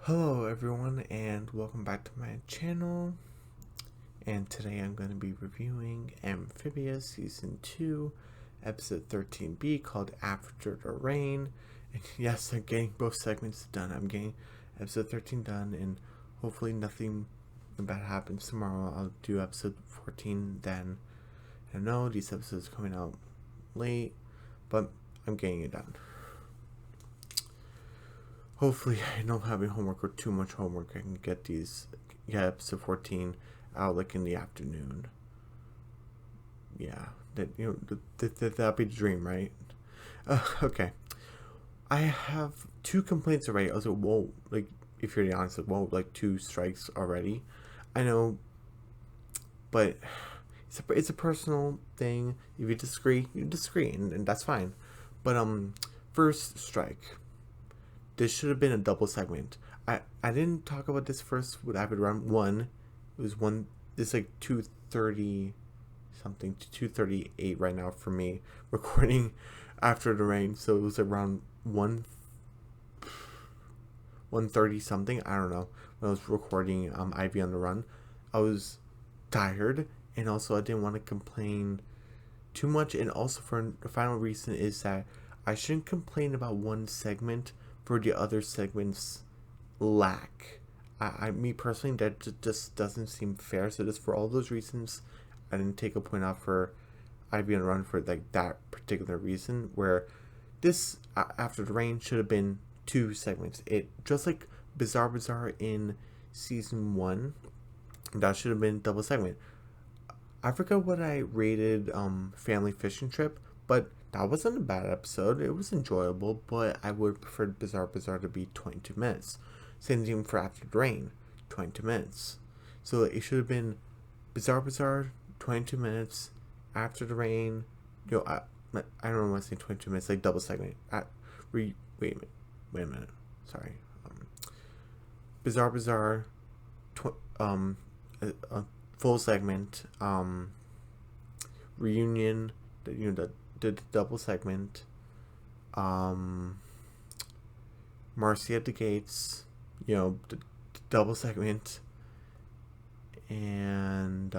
Hello everyone and welcome back to my channel, and today I'm going to be reviewing Amphibia Season 2 Episode 13B called After the Rain. And yes, I'm getting both segments done. I'm getting Episode 13 done, and hopefully nothing bad happens tomorrow. I'll do Episode 14 then. I know these episodes are coming out late, but I'm getting it done. Hopefully, I don't having homework or too much homework. I can get episode 14 out like in the afternoon. Yeah, that'd be the dream, right? Okay. I have 2 complaints already. I was like, whoa, like, if you're honest, like, whoa, like 2 strikes already. I know, but it's a personal thing. If you disagree, you disagree, and that's fine. But first strike. This should have been a double segment. I didn't talk about this first with Avid Run 1. It was one. It's like 2:30 something to 2:38 right now for me recording After the Rain. So it was around 1:30 something. I don't know when I was recording Ivy on the Run. I was tired, and also I didn't want to complain too much. And also for the final reason is that I shouldn't complain about one segment for the other segments lack. Me personally, that just doesn't seem fair. So just for all those reasons, I didn't take a point out for Ivy on the Run for like that particular reason. Where this After the Rain should have been 2 segments. It just like Bizarre in season 1, that should have been double segment. I forgot what I rated Family Fishing Trip, but that wasn't a bad episode. It was enjoyable, but I would prefer Bizarre to be 22 minutes. Same thing for After the Rain, 22 minutes. So it should have been Bizarre, 22 minutes. After the Rain, I don't want to say 22 minutes, like double segment. Wait a minute. Sorry. Bizarre, a full segment. Reunion, the double segment. Marcy at the Gates, the double segment, and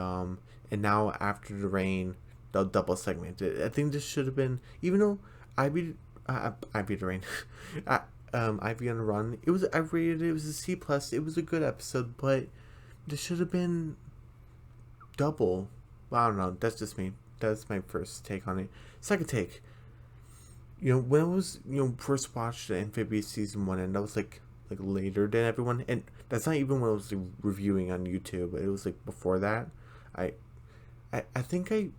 now After the Rain, the double segment. I think this should have been, even though Ivy the Rain, Ivy on the Run. I rated it. It was a C plus. It was a good episode, but this should have been double. Well, I don't know. That's just me. That's my first take on it. Second take. When I was first watched the Amphibia season 1, and that was like later than everyone, and that's not even when I was reviewing on YouTube. It was like before that. I think I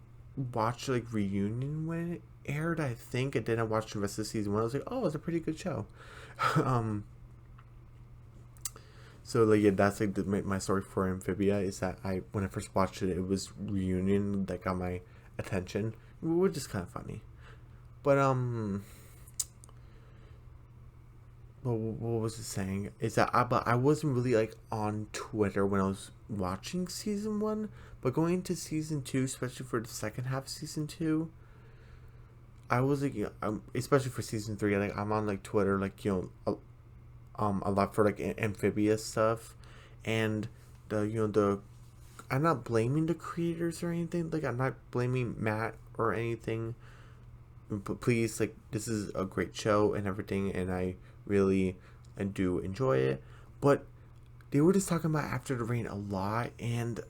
watched like Reunion when it aired. I think, and then I watched the rest of the season 1. I was like, oh, it's a pretty good show. So like that's like my story for Amphibia is that when I first watched it, it was Reunion that got my attention, which is kind of funny. But what was it saying? Is that I wasn't really like on Twitter when I was watching season 1, but going into season 2, especially for the second half of season 2, I was like, especially for season 3, like I'm on like Twitter, like a lot for like Amphibia stuff, and the I'm not blaming the creators or anything. Like I'm not blaming Matt or anything. But please, like, this is a great show and everything, and I really do enjoy it. But they were just talking about After the Rain a lot, and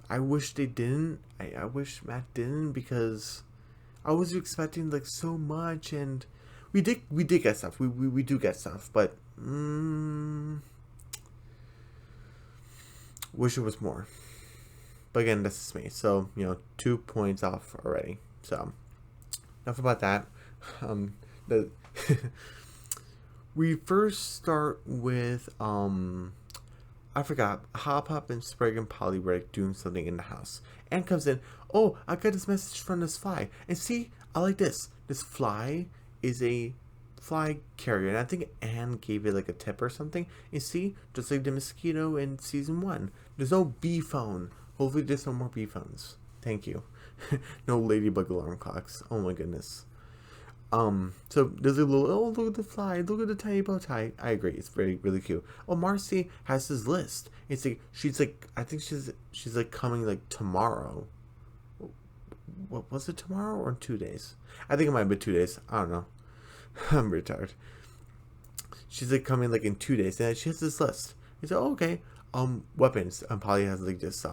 I wish they didn't. I wish Matt didn't, because I was expecting like so much, and we did get stuff. We do get stuff, but wish it was more. But again, this is me, so 2 points off already. So enough about that. We first start with I forgot, Hop Hop and Sprig and Polly were like doing something in the house. Anne comes in. Oh, I got this message from this fly. And see, I like this. This fly is a fly carrier, and I think Anne gave it like a tip or something. And see, just like the mosquito in season 1, there's no bee phone. Hopefully there's no more bee phones. Thank you. No ladybug alarm clocks. Oh my goodness. So there's a little, oh, look at the fly, look at the tiny bow tie. I agree, it's very, really cute. Oh, Marcy has this list. It's like, she's like, I think she's like coming like tomorrow. What was it, tomorrow or in 2 days? I think it might be 2 days. I don't know. I'm retired. She's like coming like in 2 days, and she has this list. He's like, oh, okay. Weapons. And Polly has like this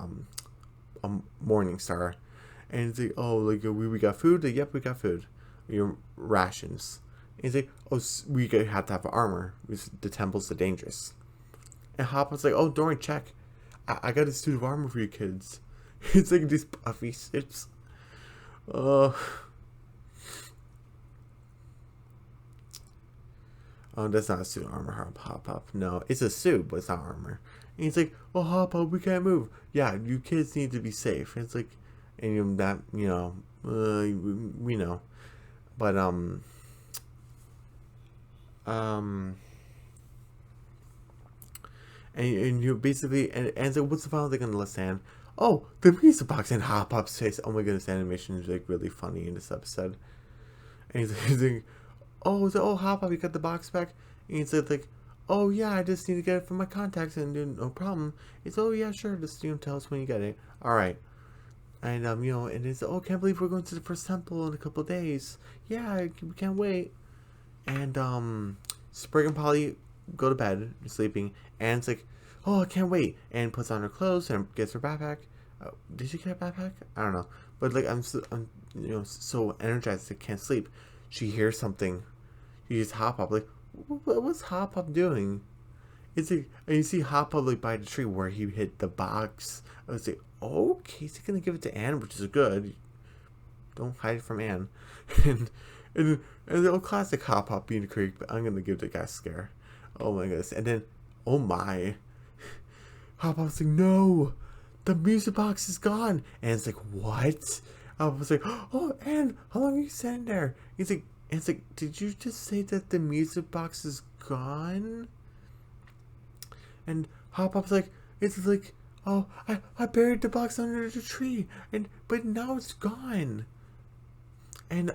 Morning Star, and it's like, oh, like we got food. Like, yep, we got food. Your rations. And he's like, oh, we have to have armor. The temples are dangerous. And Hopper's like, oh, don't worry, check. I got a suit of armor for you kids. It's like these puffy suits. Oh, that's not a suit of armor, Hop. No, it's a suit, but it's not armor. And he's like, oh, Hop, we can't move. Yeah, you kids need to be safe. And it's like, and that, we know. But, and you basically, and so what's the final thing on the list, Anne? Oh, the music box in Hop Pop's face. Oh my goodness, animation is like really funny in this episode. And he's like, oh, Hop Pop, you got the box back? And he's like, oh yeah, I just need to get it from my contacts, and no problem. It's, oh yeah, sure, just tell us when you get it. All right. And and it's, oh, can't believe we're going to the first temple in a couple of days. Yeah, we can't wait. And Sprig and Polly go to bed, sleeping, and it's like, oh, I can't wait. And puts on her clothes and gets her backpack. Did she get a backpack? I don't know. But like, I'm so energized I can't sleep. She hears something. She hears Hop Pop, like, what's Hop Pop doing? It's like, and you see Hop Pop like by the tree where he hit the box. I was like, okay, he's gonna give it to Anne, which is good. Don't hide it from Anne. and the old classic Hop Pop being a creep, but I'm gonna give the guy a scare. Oh my goodness. And then, oh my, Hop Pop's like, no, the music box is gone. And it's like, what? Hop Pop's like, oh, Anne, how long are you sitting there? He's like, and it's like, did you just say that the music box is gone? And Hop Pop's like, it's like, oh, I buried the box under the tree, but now it's gone. And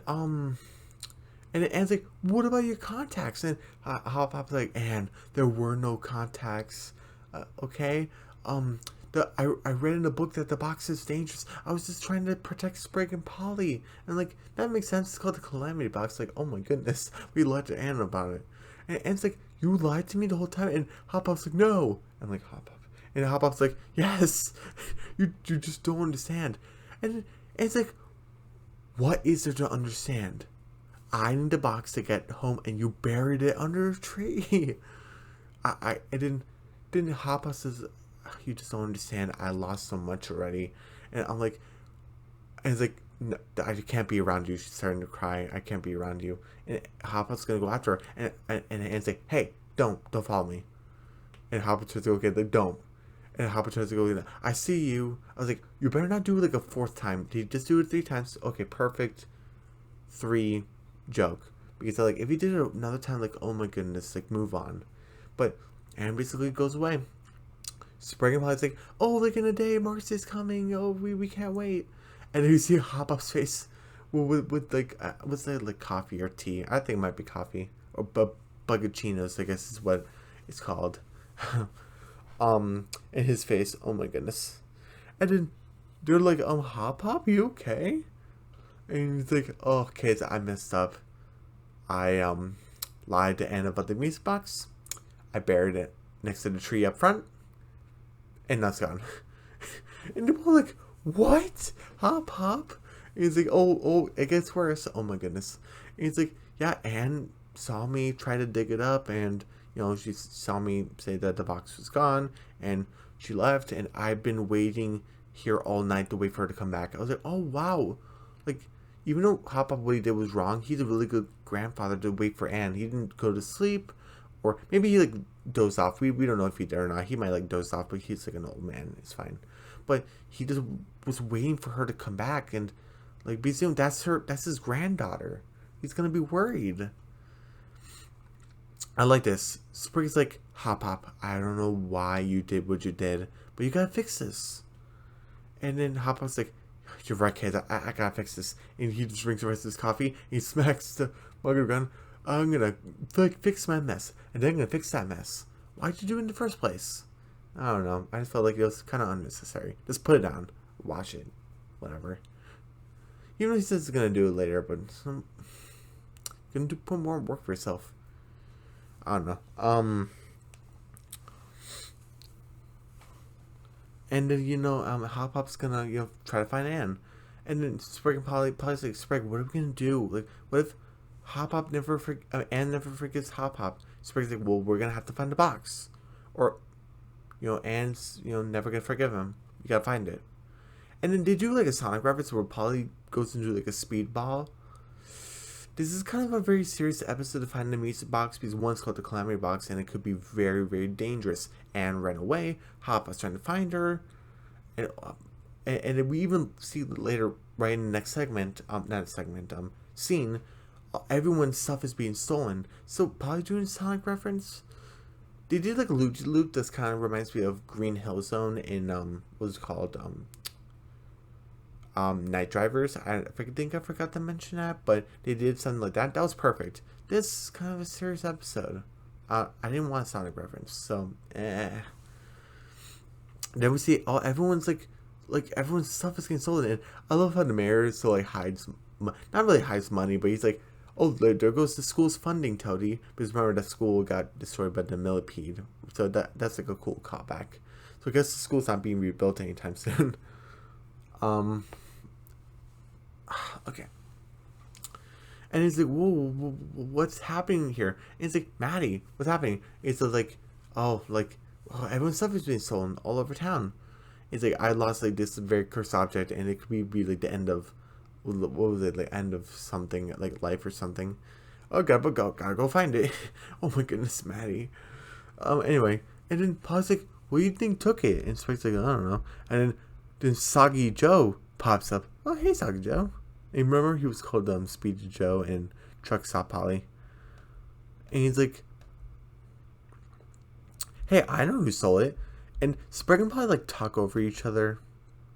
Anne's like, what about your contacts? And Hop Pop's like, Anne, there were no contacts. Okay. I read in a book that the box is dangerous. I was just trying to protect Sprig and Polly. And like, that makes sense. It's called the Calamity Box. Like, oh my goodness. We lied to Anne about it. And Anne's like, you lied to me the whole time? And Hop Pop's like, no. I'm like, Hop Pop. And Hop Pop's like, yes. you just don't understand. And it's like, what is there to understand? I need the box to get home, and you buried it under a tree. I didn't Hop Pop says, you just don't understand. I lost so much already. And I'm like, and it's like, no, I can't be around you. She's starting to cry. I can't be around you. And Hop Pop's gonna go after her. And it's like, hey, don't follow me. And Hop Pop tries to go get like, don't. And Hop Pop tries to go get, I see you. I was like, you better not do it like a fourth time. Did you just do it 3 times? Okay, perfect. 3 joke. Because like, if you did it another time, like, oh my goodness, like, move on. But Anne basically goes away. Sprig and Polly's like, oh, like in a day, Marcy's coming. Oh, we can't wait. And then you see Hop Pop's face with like, what's that, like coffee or tea? I think it might be coffee. Or buggacinos, I guess is what it's called. In his face, oh my goodness. And then they're like, Hop Pop, you okay? And he's like, oh, kids, I messed up. I lied to Anna about the music box. I buried it next to the tree up front. And that's gone. And they're all like, what? Hop Pop? And he's like, oh, it gets worse. Oh my goodness. And he's like, yeah, Anne saw me try to dig it up, and she saw me say that the box was gone, and she left, and I've been waiting here all night to wait for her to come back. I was like, oh wow. Like, even though Hop Pop, what he did was wrong, he's a really good grandfather to wait for Anne. He didn't go to sleep, or maybe he like dozed off. We don't know if he did or not. He might like doze off, but he's like an old man. It's fine. But he just was waiting for her to come back, and like, be soon. That's his granddaughter. He's gonna be worried. I like this. Sprig's like, Hop Pop, I don't know why you did what you did, but you gotta fix this. And then Hop Pop's like, you're right, kids. I gotta fix this. And he just drinks the rest of his coffee. He smacks the walking around, I'm gonna fix my mess, and then I'm gonna fix that mess. Why'd you do it in the first place? I don't know. I just felt like it was kind of unnecessary. Just put it down, watch it, whatever. Even though he says he's gonna do it later, but gonna put more work for yourself. I don't know. And then Hop Pop's gonna try to find Anne, and then Sprig and Polly's like, Sprig, what are we gonna do? Like, what if Hop Pop Anne never forgives Hop Pop? Sprig's like, well, we're gonna have to find the box, or Anne's never gonna forgive him. You gotta find it. And then they do like a Sonic reference where Polly goes into like a speedball. This is kind of a very serious episode to find the music box because one's called the Calamity Box and it could be very, very dangerous. Anne ran away. Hop was trying to find her, and we even see later, right in the next segment, scene, everyone's stuff is being stolen. So Polly doing a Sonic reference. They did like a loop that kind of reminds me of Green Hill Zone in what's it called Night Drivers. I think I forgot to mention that, but they did something like that. That was perfect. This is kind of a serious episode. I didn't want a Sonic reference, so Then we see everyone's like everyone's stuff is getting stolen, and I love how the mayor hides, not really hides money, but he's like, oh, there goes the school's funding, Toady, because remember that school got destroyed by the millipede, so that's like a cool callback. So I guess the school's not being rebuilt anytime soon. Okay. And he's like, whoa, what's happening here? And it's like, Maddie, what's happening? It's like, everyone's stuff is being stolen all over town. It's like, I lost this very cursed object, and it could be like the end of, what was it, like end of something, like life or something. Oh, gotta go find it. Oh my goodness, Maddie. Anyway, and then Pa's like, what do you think took it? And Spike's like, I don't know. And then Soggy Joe pops up. Oh, hey, Soggy Joe. And remember, he was called Speedy Joe in Truck Stop Polly. And he's like, hey, I know who stole it. And Sprig and Polly talk over each other.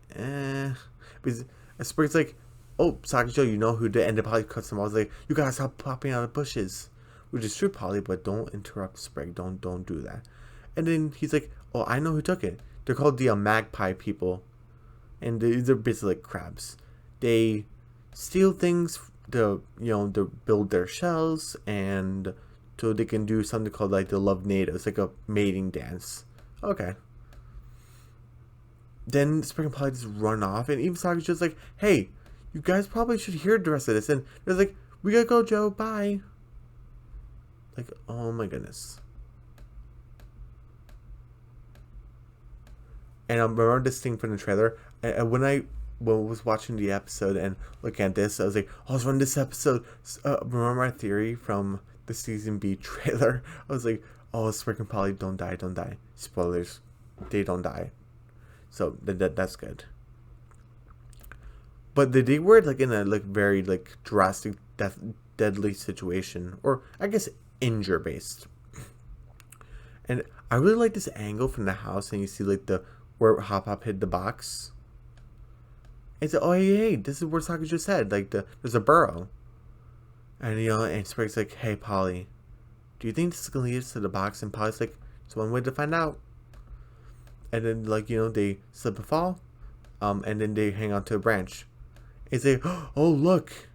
Because Sprig's like, oh, Soggy Joe, you know who did. And then Polly cuts him off. Like, you gotta stop popping out of bushes. Which is true, Polly, but don't interrupt Sprig. Don't do that. And then he's like, oh, I know who took it. They're called the magpie people. And they're basically like crabs. They steal things to build their shells, and so they can do something called the Love Nado. It's like a mating dance. Okay. Then Sprig and Polly just run off, and even Soggy's just like, hey, you guys probably should hear the rest of this. And they're like, we gotta go, Joe, bye. Like, oh my goodness. And I remember this thing from the trailer. And when I was watching the episode and looking at this, I was like, oh, I was running this episode. Remember my theory from the season B trailer? I was like, oh, Sprig and Polly don't die. Spoilers, they don't die. So that's good. But they were in a very drastic, deadly situation, or I guess injure based. And I really like this angle from the house, and you see where Hop Pop hid the box. It's like, oh hey, this is where Soggy just said. There's a burrow. And and Sprig's like, hey Polly, do you think this is gonna lead us to the box? And Polly's like, it's one way to find out. And then they slip and fall. And then they hang onto a branch. It's like, oh look.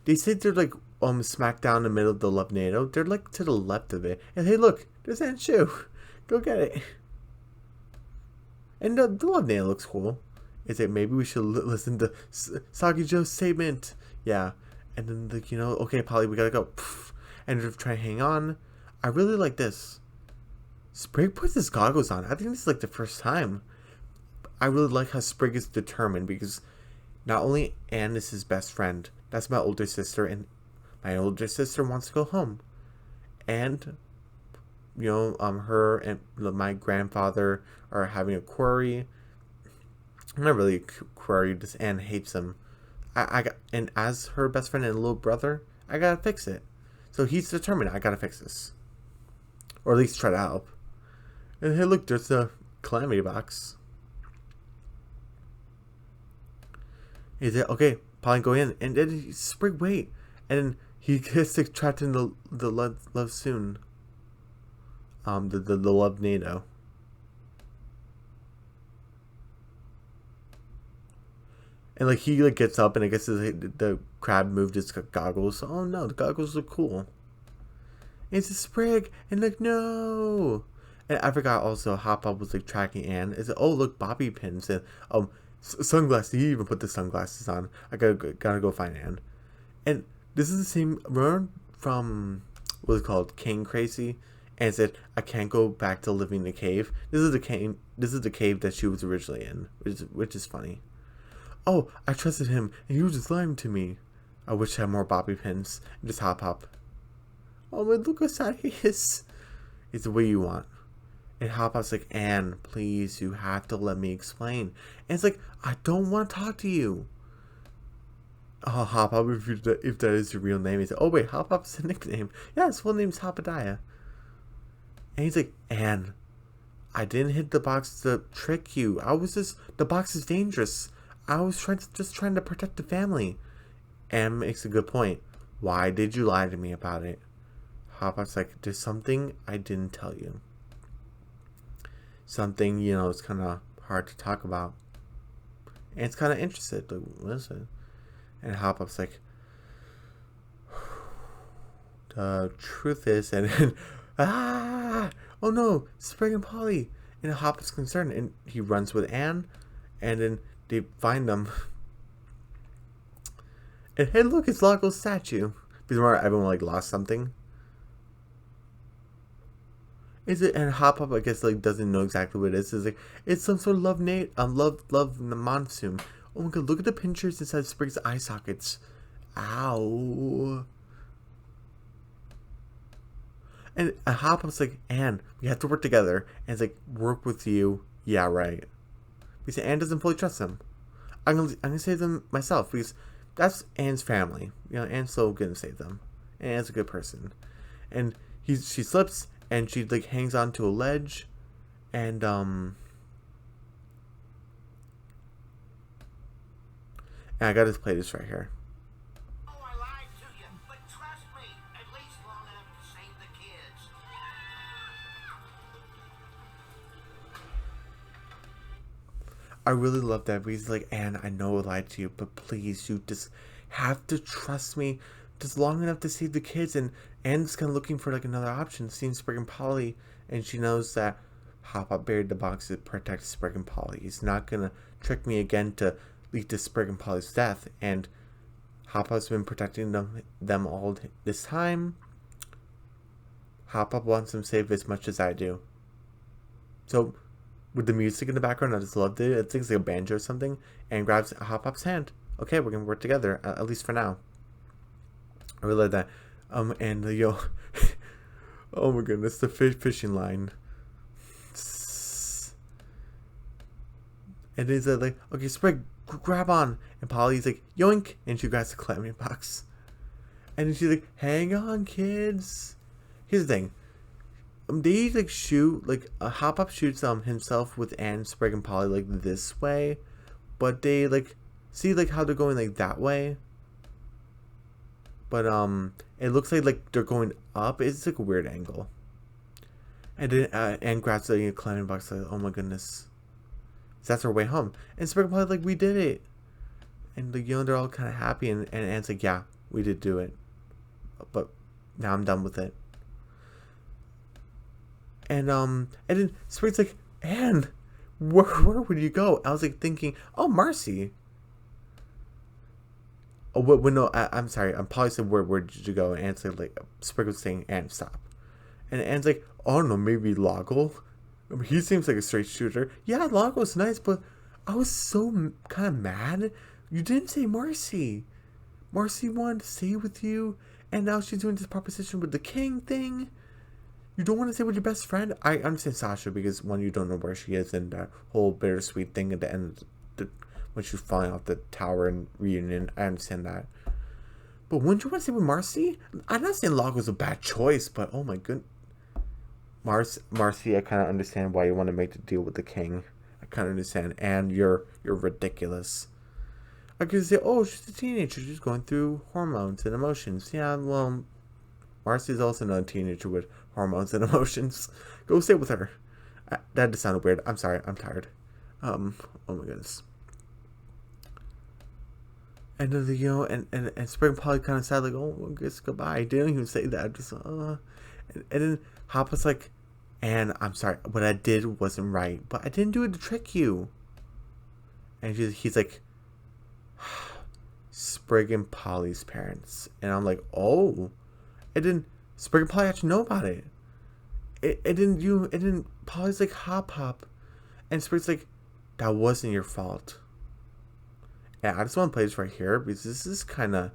They said they're smack down in the middle of the Love Nado. They're to the left of it. And hey look, there's Aunt Shoe. Go get it. And the Love Nado looks cool. Is it maybe we should listen to Soggy Joe's statement? Yeah. And then okay, Polly, we gotta go. And they're trying to hang on. I really like this. Sprig puts his goggles on. I think this is the first time. I really like how Sprig is determined, because not only Anne is his best friend, that's my older sister, and my older sister wants to go home. And her and my grandfather are having a quarry. Not really a quarry, just Anne hates him. And as her best friend and little brother, I gotta fix it. So he's determined, I gotta fix this. Or at least try to help. And hey look, there's a Calamity Box. Is it okay, Polly, go in. And then Sprig, wait. And then he gets like, trapped in the love soon. The love NATO. And like he like gets up and I guess the crab moved his goggles. Oh no, the goggles look cool. It's a Sprig and like no. And I forgot also Hop Up was like tracking Anne. It's oh look bobby pins and sunglasses. He even put the sunglasses on. I gotta go find Anne. And this is the same. Remember from what was it called King Crazy? And it said I can't go back to living in the cave. This is the cave. This is the cave that she was originally in, which is funny. Oh, I trusted him, and he was just lying to me. I wish I had more bobby pins. And just hop. Oh, my, look how sad he is. It's the way you want. And Hop's like, Anne, please, you have to let me explain. And it's like, I don't want to talk to you. Oh, Hop, if that is your real name. He's like, oh, wait, Hop's a nickname. Yeah, his full name's Hopadiah. And he's like, Anne, I didn't hit the box to trick you. The box is dangerous. I was just trying to protect the family. Anne makes a good point. Why did you lie to me about it? Hop's like, there's something I didn't tell you. Something, it's kind of hard to talk about. And it's kind of interested. Like, what is it? And Hop's like, the truth is, and oh no, Sprig and Polly. And Hop is concerned, and he runs with Anne, and then they find them. And hey, look, it's Lago's statue. Because remember, everyone like lost something. Is it? And Hop, I guess, like doesn't know exactly what it is. It's like it's some sort of love monsoon. Oh my god, look at the pinchers inside Sprig's eye sockets. Ow. And Hop was like, Anne, we have to work together. And it's like, work with you. Yeah, right. Because Anne doesn't fully trust him. I'm gonna save them myself because that's Anne's family. Anne's so gonna save them. And Anne's a good person. And she slips and she like hangs onto a ledge, and I gotta play this right here. Oh, I lied to you, but trust me, at least long enough to save the kids. I really love that because he's like, Anne, I know I lied to you, but please, you just have to trust me just long enough to save the kids. And Anne's kind of looking for like another option, seeing Sprig and Polly, and she knows that Hop buried the box to protect Sprig and Polly. He's not gonna trick me again to lead to Sprig and Polly's death. And Hop's been protecting them all this time. Hop wants them saved as much as I do. So with the music in the background, I just loved it. It thinks like a banjo or something, and grabs Hop's hand. Okay, we're gonna work together, at least for now. I really like that. And oh my goodness, the fishing line. And he's like, okay, Sprig, grab on. And Polly's like, yoink, and she grabs the climbing box. And then she's like, hang on, kids. Here's the thing. They like shoot like Hop shoots himself with Anne, Sprig, and Polly like this way, but they like see like how they're going like that way. But it looks like they're going up. It's like a weird angle. And then Anne grabs the climbing box like, oh my goodness, that's our way home. And Sprig and Polly like, we did it. And like they're all kind of happy, and Anne's like, yeah, we did do it, but now I'm done with it. And then Sprig's like, Anne, where would you go? I was like thinking, oh, Marcy. Oh, what? No, I'm sorry. I'm probably said, where did you go? And Anne's like Sprig was saying, Anne, stop. And Anne's like, oh no, maybe Lago. I mean, he seems like a straight shooter. Yeah, Lago's nice, but I was so kind of mad. You didn't say Marcy. Marcy wanted to stay with you, and now she's doing this proposition with the king thing. You don't want to stay with your best friend? I understand Sasha because, one, you don't know where she is, and that whole bittersweet thing at the end when she's falling off the tower in reunion. I understand that. But wouldn't you want to stay with Marcy? I'm not saying Lago's a bad choice, but oh my goodness. Marcy, I kind of understand why you want to make the deal with the king. I kind of understand. And you're ridiculous. I could say, oh, she's a teenager. She's going through hormones and emotions. Yeah, well, Marcy's also not a teenager with hormones and emotions. Go stay with her. That just sounded weird. I'm sorry. I'm tired. Oh my goodness. And then, and Sprig and Polly kind of sad, like, oh, I guess goodbye. I didn't even say that. Just, and then Hopper's like, and I'm sorry, what I did wasn't right, but I didn't do it to trick you. And he's like, Sprig and Polly's parents. And I'm like, oh. And then Sprig and Polly actually know about it. Polly's like, Hop. And Sprig's like, that wasn't your fault. And I just want to play this right here because this is kind of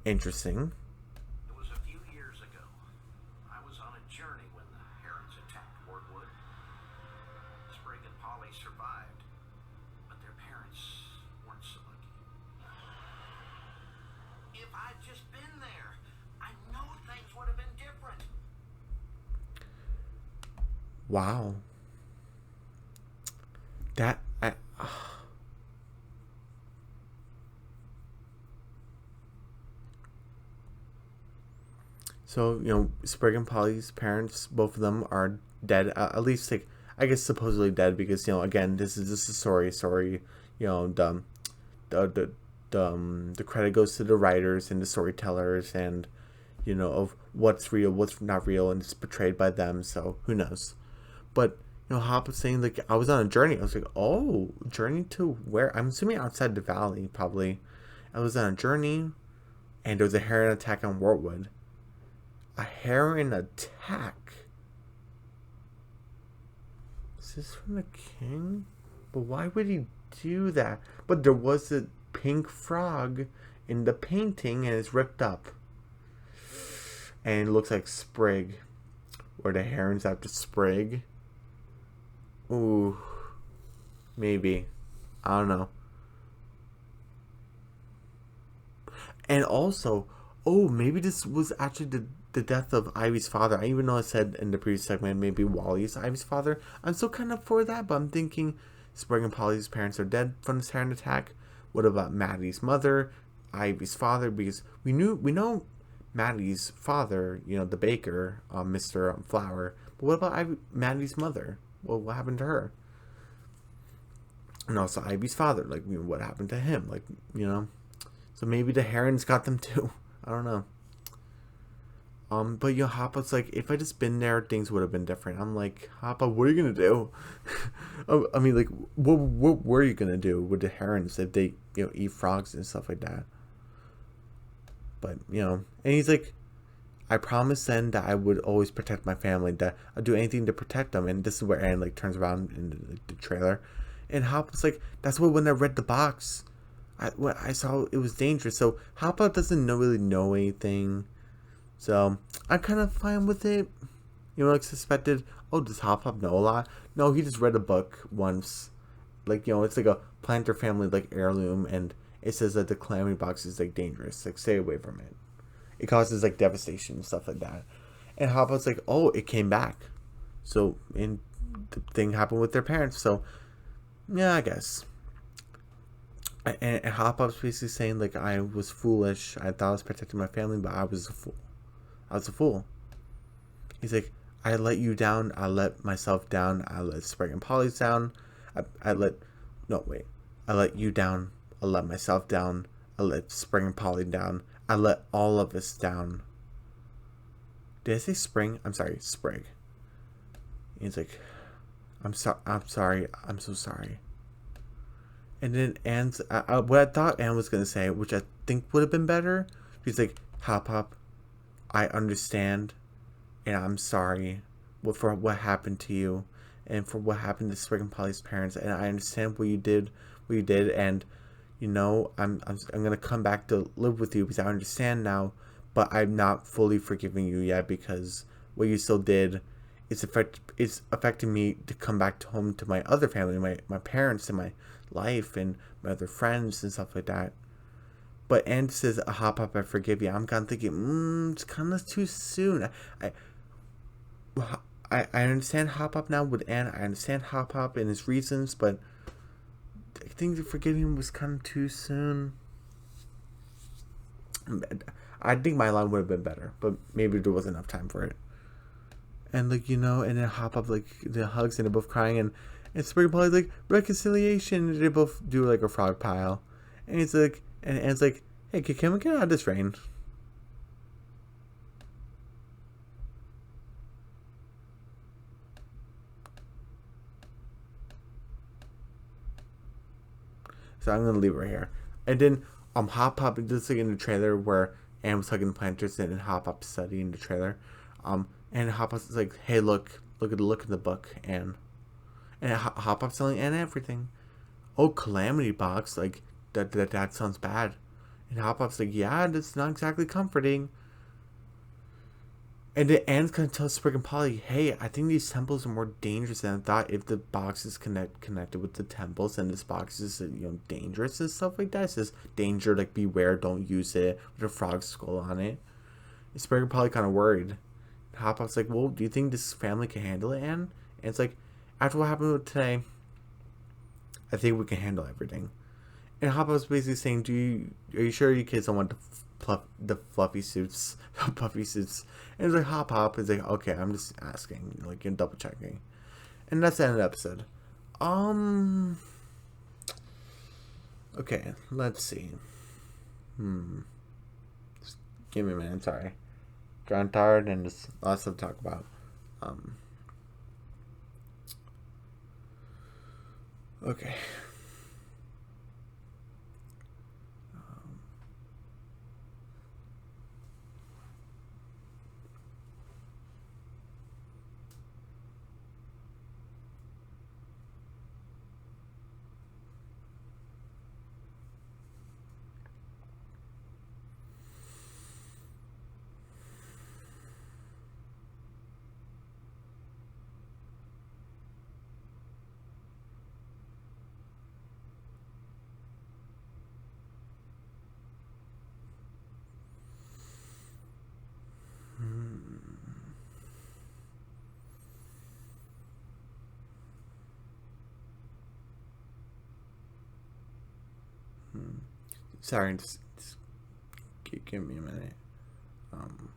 interesting. It was a few years ago. I was on a journey when the herons attacked Wardwood. Sprig and Polly survived, but their parents weren't so lucky. If I'd just been there, I know things would have been different. Wow. So, Sprig and Polly's parents, both of them are dead. At least, like, I guess supposedly dead because, again, this is just a story. The credit goes to the writers and the storytellers and, of what's real, what's not real, and it's portrayed by them. So, who knows? But, Hop was saying, like, I was on a journey. I was like, oh, journey to where? I'm assuming outside the valley, probably. I was on a journey, and there was a heron attack on Wartwood. A heron attack? Is this from the king? But why would he do that? But there was a pink frog in the painting and it's ripped up. And it looks like Sprig. Or the heron's after Sprig. Ooh. Maybe. I don't know. And also, maybe this was actually the death of Ivy's father. I even know I said in the previous segment maybe Wally's Ivy's father. I'm still kind of for that, but I'm thinking Sprig and Polly's parents are dead from this heron attack. What about Maddie's mother, Ivy's father? Because we know Maddie's father, the baker, Mr. Flower. But what about Maddie's mother? Well, what happened to her? And also Ivy's father, like, what happened to him? Like, So maybe the herons got them too. I don't know. But Hoppa's like, if I just been there, things would have been different. I'm like, Hoppa, what are you gonna do? I mean, like, what were you gonna do with the herons if they, eat frogs and stuff like that? But and he's like, I promised then that I would always protect my family, that I'd do anything to protect them. And this is where Anne like turns around in the trailer, and Hoppa's like, that's why when I read the box, I saw it was dangerous. So Hoppa doesn't really know anything. So I'm kind of fine with it. Like suspected, does Hop know a lot? No, he just read a book once. Like, it's like a planter family like heirloom, and it says that the calamity box is like dangerous. Like, stay away from it. It causes like devastation and stuff like that. And Hoppa's like, it came back. So, and the thing happened with their parents. So, yeah, I guess. And Hoppa's basically saying, like, I was foolish. I thought I was protecting my family, but I was a fool. I was a fool. He's like, I let you down. I let myself down. I let Sprig and Polly down. I let you down. I let myself down. I let Sprig and Polly down. I let all of us down. Did I say Spring? I'm sorry, Sprig. He's like, I'm sorry. I'm so sorry. And then Anne's, what I thought Anne was going to say, which I think would have been better, she's like, Hop, I understand, and I'm sorry for what happened to you, and for what happened to Sprig and Polly's parents, and I understand what you did, and, I'm gonna come back to live with you because I understand now, but I'm not fully forgiving you yet because what you still did is affecting me to come back home to my other family, my parents, and my life, and my other friends and stuff like that. But Anne says, Hop, I forgive you. I'm kind of thinking, it's kind of too soon. I understand Hop now with Anne. I understand Hop and his reasons, but I think forgiving him was kind of too soon. I think my line would have been better, but maybe there wasn't enough time for it. And like and then Hop Up like the hugs and they're both crying and Sprig and Polly's like reconciliation. And they both do like a frog pile, and it's like and it's like, hey, can we get out of this rain? So I'm gonna leave it right here. And then Hop Up just like in the trailer where Anne was hugging the planters and Hop Up studying the trailer. And Hop Up's like, hey, look at the book, and Hop Up's telling Anne everything. Oh, Calamity Box, like that sounds bad. And Hop Up's like, yeah, that's not exactly comforting. And then Anne's gonna tell Sprig and Polly, hey, I think these temples are more dangerous than I thought. If the box is connected with the temples, and this box is dangerous and stuff like that. It says danger, like beware, don't use it with a frog skull on it. And Sprig and Polly kind of worried. Hop Up's like, well, do you think this family can handle it, Anne? And it's like, after what happened today, I think we can handle everything. And Hop Up's basically saying, are you sure you kids don't want the fluffy suits, puffy suits? And it's like Hop is like, okay, I'm just asking, like, you're double checking. And that's the end of the episode. Okay, let's see. Just give me a minute. I'm sorry. I'm tired and just lots to talk about. Okay. Sorry, just give me a minute. Um,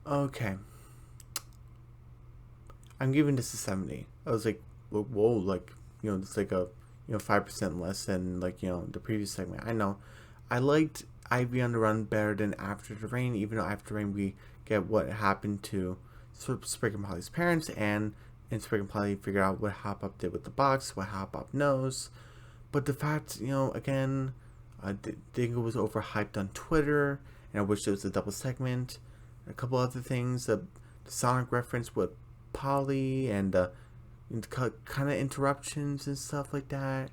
okay. I'm giving this a 70. I was like, whoa, like, it's like a, 5% less than, like, the previous segment. I know. I liked Ivy on the Run better than After the Rain, even though After the Rain we get what happened to Sprig and Polly's parents, and Sprig and Polly figure out what Hop Up did with the box, what Hop Up knows. But the fact, again, I think it was overhyped on Twitter, and I wish there was a double segment. A couple other things, the Sonic reference with Polly and kind of interruptions and stuff like that.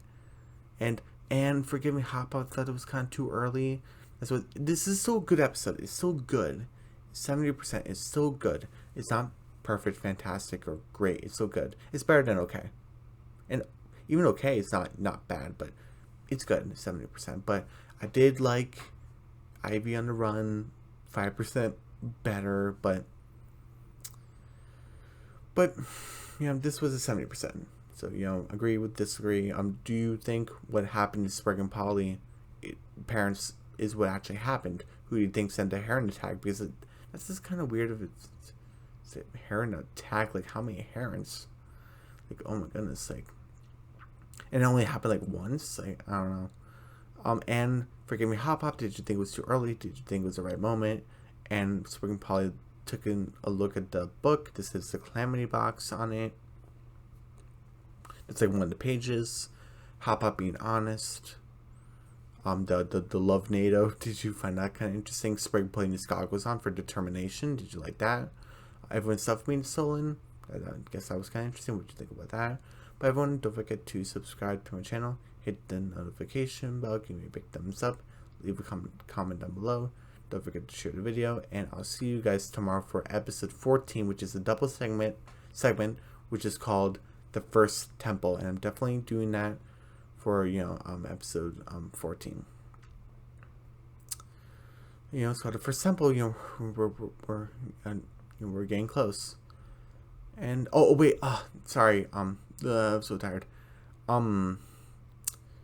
And forgive me, Hop Up thought it was kind of too early. That's what this is. So good episode. It's so good. 70% is so good. It's not perfect, fantastic, or great. It's so good. It's better than okay. And even okay, it's not bad, but it's good, 70%. But I did like Ivy on the Run, 5% better, but this was a 70%. So, agree with disagree. Do you think what happened to Sprig and Polly, parents, is what actually happened? Who do you think sent a heron attack? Because that's just kind of weird if it's a heron attack. Like, how many herons? Like, oh my goodness, like, and it only happened like once. Like, I don't know. And forgive me, Hop Hop, did you think it was too early? Did you think it was the right moment? And Sprig and Polly took a look at the book. This is the Calamity Box on it. It's like one of the pages. Hop Hop being honest. The Love NATO. Did you find that kind of interesting? Sprig putting his goggles on for determination. Did you like that? Everyone's stuff being stolen. I guess that was kind of interesting. What did you think about that? But everyone, don't forget to subscribe to my channel. Hit the notification bell. Give me a big thumbs up. Leave a comment down below. Don't forget to share the video. And I'll see you guys tomorrow for episode 14, which is a double segment, which is called The First Temple. And I'm definitely doing that for, episode 14. So the first temple, we're getting close. And wait, sorry, I'm so tired.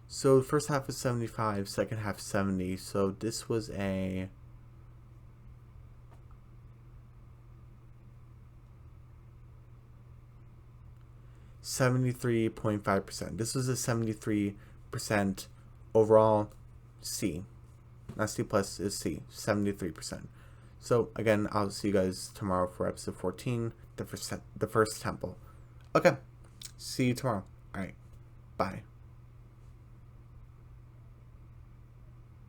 So the first half is 75, second half 70. So this was a 73.5%. This was a 73% overall C. Not C plus, is C. 73%. So again, I'll see you guys tomorrow for episode 14, the first temple. Okay. See you tomorrow. Alright. Bye.